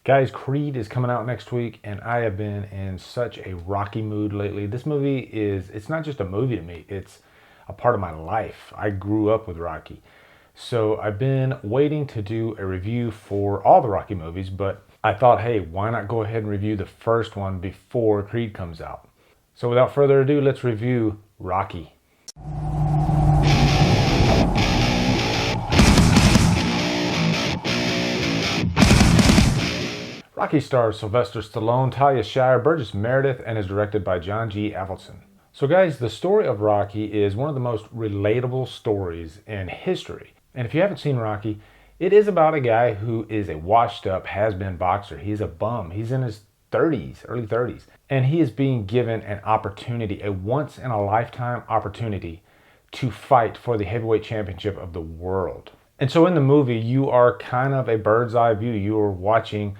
Guys, Creed is coming out next week, and I have been in such a Rocky mood lately. This movie it's not just a movie to me, it's a part of my life. I grew up with Rocky. So I've been waiting to do a review for all the Rocky movies, but I thought, hey, why not go ahead and review the first one before Creed comes out? So without further ado, let's review Rocky. Rocky stars Sylvester Stallone, Talia Shire, Burgess Meredith, and is directed by John G. Avildsen. So guys, the story of Rocky is one of the most relatable stories in history. And if you haven't seen Rocky, it is about a guy who is a washed up, has-been boxer. He's a bum. He's in his 30s, early 30s. And he is being given an opportunity, a once-in-a-lifetime opportunity to fight for the heavyweight championship of the world. And so in the movie, you are kind of a bird's eye view. You are watching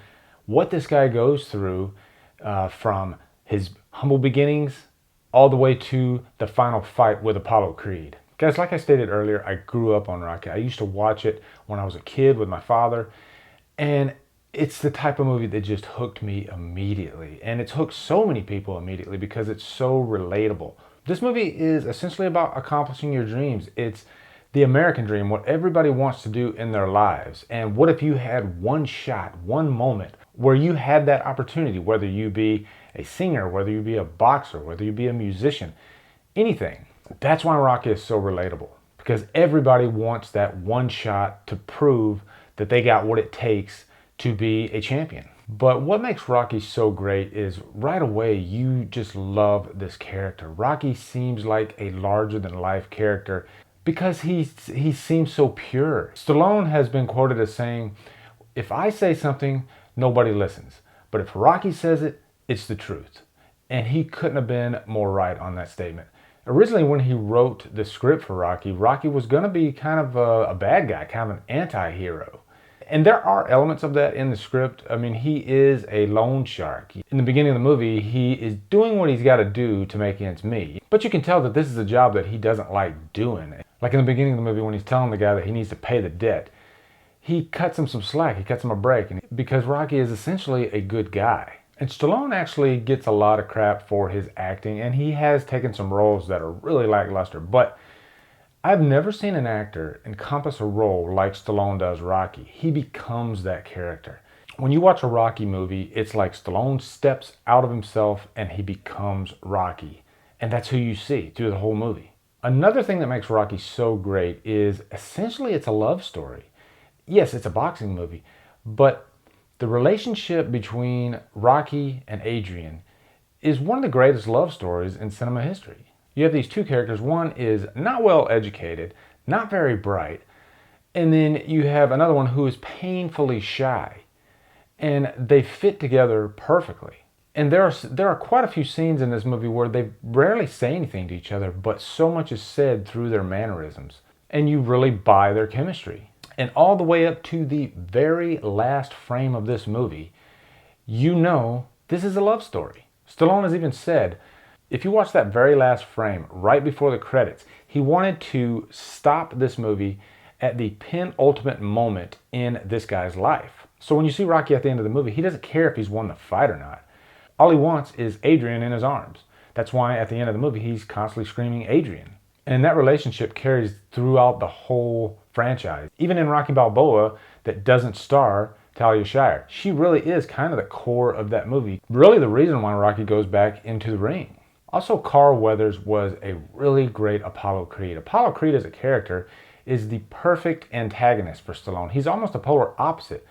what this guy goes through from his humble beginnings all the way to the final fight with Apollo Creed. Guys, like I stated earlier, I grew up on Rocky. I used to watch it when I was a kid with my father, and it's the type of movie that just hooked me immediately. And it's hooked so many people immediately because it's so relatable. This movie is essentially about accomplishing your dreams. It's the American dream, what everybody wants to do in their lives. And what if you had one shot, one moment where you had that opportunity, whether you be a singer, whether you be a boxer, whether you be a musician, anything. That's why Rocky is so relatable, because everybody wants that one shot to prove that they got what it takes to be a champion. But what makes Rocky so great is right away you just love this character. Rocky seems like a larger than life character because he seems so pure. Stallone has been quoted as saying, "If I say something, nobody listens. But if Rocky says it, it's the truth." And he couldn't have been more right on that statement. Originally, when he wrote the script for Rocky, Rocky was going to be kind of a bad guy, kind of an anti-hero. And there are elements of that in the script. I mean, he is a loan shark. In the beginning of the movie, he is doing what he's got to do to make ends meet. But you can tell that this is a job that he doesn't like doing. Like in the beginning of the movie when he's telling the guy that he needs to pay the debt, he cuts him some slack, he cuts him a break, because Rocky is essentially a good guy. And Stallone actually gets a lot of crap for his acting, and he has taken some roles that are really lackluster. But I've never seen an actor encompass a role like Stallone does Rocky. He becomes that character. When you watch a Rocky movie, it's like Stallone steps out of himself and he becomes Rocky. And that's who you see through the whole movie. Another thing that makes Rocky so great is essentially it's a love story. Yes, it's a boxing movie, but the relationship between Rocky and Adrian is one of the greatest love stories in cinema history. You have these two characters. One is not well educated, not very bright, and then you have another one who is painfully shy. And they fit together perfectly. And there are quite a few scenes in this movie where they rarely say anything to each other, but so much is said through their mannerisms. And you really buy their chemistry. And all the way up to the very last frame of this movie, you know this is a love story. Stallone has even said, if you watch that very last frame, right before the credits, he wanted to stop this movie at the penultimate moment in this guy's life. So when you see Rocky at the end of the movie, he doesn't care if he's won the fight or not. All he wants is Adrian in his arms. That's why at the end of the movie, he's constantly screaming Adrian. And that relationship carries throughout the whole franchise. Even in Rocky Balboa, that doesn't star Talia Shire. She really is kind of the core of that movie. Really the reason why Rocky goes back into the ring. Also, Carl Weathers was a really great Apollo Creed. Apollo Creed as a character is the perfect antagonist for Stallone. He's almost a polar opposite.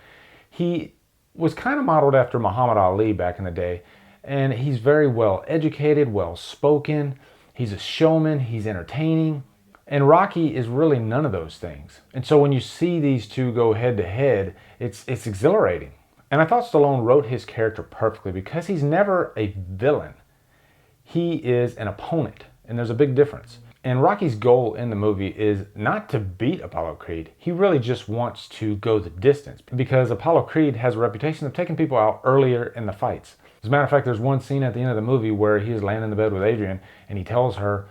He was kind of modeled after Muhammad Ali back in the day, and he's very well educated, well spoken. He's a showman, he's entertaining, and Rocky is really none of those things. And so when you see these two go head to head, it's exhilarating. And I thought Stallone wrote his character perfectly because he's never a villain. He is an opponent, and there's a big difference. And Rocky's goal in the movie is not to beat Apollo Creed. He really just wants to go the distance because Apollo Creed has a reputation of taking people out earlier in the fights. As a matter of fact, there's one scene at the end of the movie where he is laying in the bed with Adrian and he tells her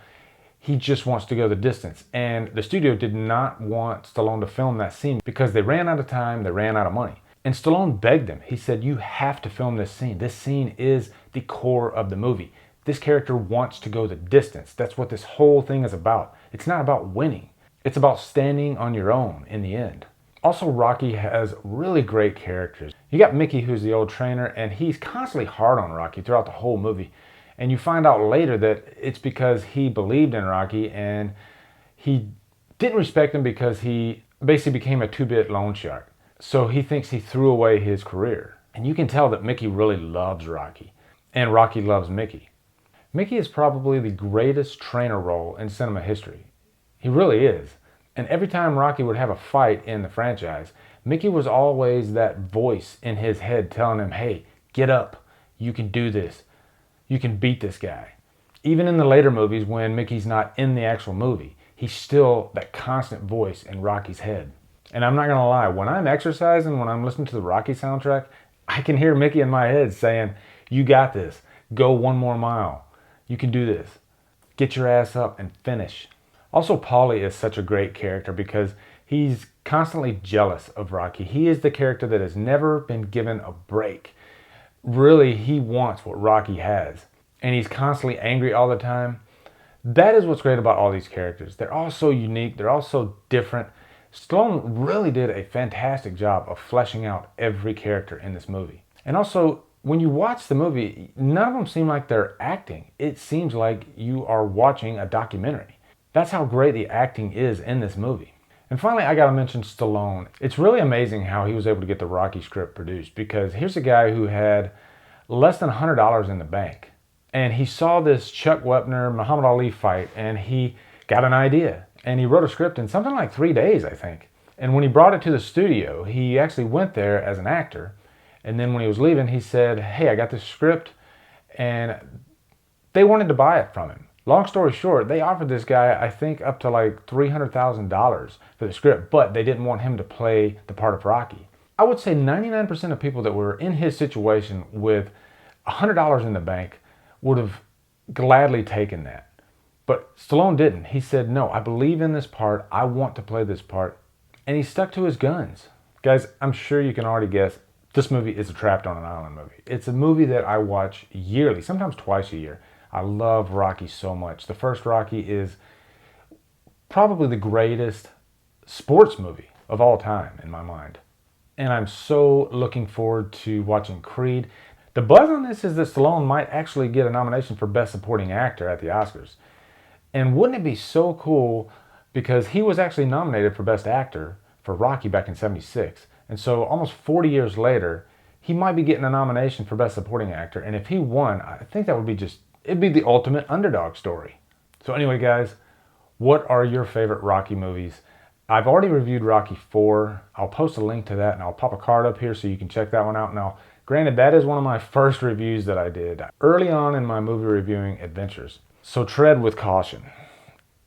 he just wants to go the distance. And the studio did not want Stallone to film that scene because they ran out of time, they ran out of money. And Stallone begged him. He said, you have to film this scene. This scene is the core of the movie. This character wants to go the distance. That's what this whole thing is about. It's not about winning. It's about standing on your own in the end. Also, Rocky has really great characters. You got Mickey, who's the old trainer, and he's constantly hard on Rocky throughout the whole movie. And you find out later that it's because he believed in Rocky and he didn't respect him because he basically became a two-bit loan shark. So he thinks he threw away his career. And you can tell that Mickey really loves Rocky. And Rocky loves Mickey. Mickey is probably the greatest trainer role in cinema history. He really is. And every time Rocky would have a fight in the franchise, Mickey was always that voice in his head telling him, hey, get up. You can do this. You can beat this guy. Even in the later movies when Mickey's not in the actual movie, he's still that constant voice in Rocky's head. And I'm not going to lie, when I'm exercising, when I'm listening to the Rocky soundtrack, I can hear Mickey in my head saying, you got this. Go one more mile. You can do this. Get your ass up and finish. Also, Paulie is such a great character because he's constantly jealous of Rocky. He is the character that has never been given a break. Really, he wants what Rocky has. And he's constantly angry all the time. That is what's great about all these characters. They're all so unique. They're all so different. Stallone really did a fantastic job of fleshing out every character in this movie. And also, when you watch the movie, none of them seem like they're acting. It seems like you are watching a documentary. That's how great the acting is in this movie. And finally, I gotta mention Stallone. It's really amazing how he was able to get the Rocky script produced, because here's a guy who had less than $100 in the bank. And he saw this Chuck Wepner, Muhammad Ali fight, and he got an idea. And he wrote a script in something like 3 days, I think. And when he brought it to the studio, he actually went there as an actor. And then when he was leaving, he said, hey, I got this script. And they wanted to buy it from him. Long story short, they offered this guy, I think, up to like $300,000 for the script, but they didn't want him to play the part of Rocky. I would say 99% of people that were in his situation with $100 in the bank would have gladly taken that. But Stallone didn't. He said, no, I believe in this part. I want to play this part. And he stuck to his guns. Guys, I'm sure you can already guess, this movie is a Trapped on an Island movie. It's a movie that I watch yearly, sometimes twice a year. I love Rocky so much. The first Rocky is probably the greatest sports movie of all time in my mind. And I'm so looking forward to watching Creed. The buzz on this is that Stallone might actually get a nomination for Best Supporting Actor at the Oscars. And wouldn't it be so cool, because he was actually nominated for Best Actor for Rocky back in '76. And so almost 40 years later, he might be getting a nomination for Best Supporting Actor. And if he won, I think that would be it'd be the ultimate underdog story. So anyway, guys, what are your favorite Rocky movies? I've already reviewed Rocky 4. I'll post a link to that, and I'll pop a card up here so you can check that one out. Now, granted, that is one of my first reviews that I did early on in my movie reviewing adventures. So tread with caution.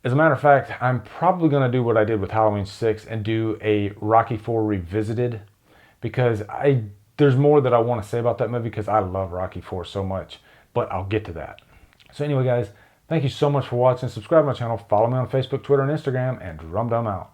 As a matter of fact, I'm probably going to do what I did with Halloween 6 and do a Rocky 4 Revisited, because there's more that I want to say about that movie because I love Rocky 4 so much, but I'll get to that. So anyway, guys, thank you so much for watching. Subscribe to my channel, follow me on Facebook, Twitter, and Instagram, and Drumdum out.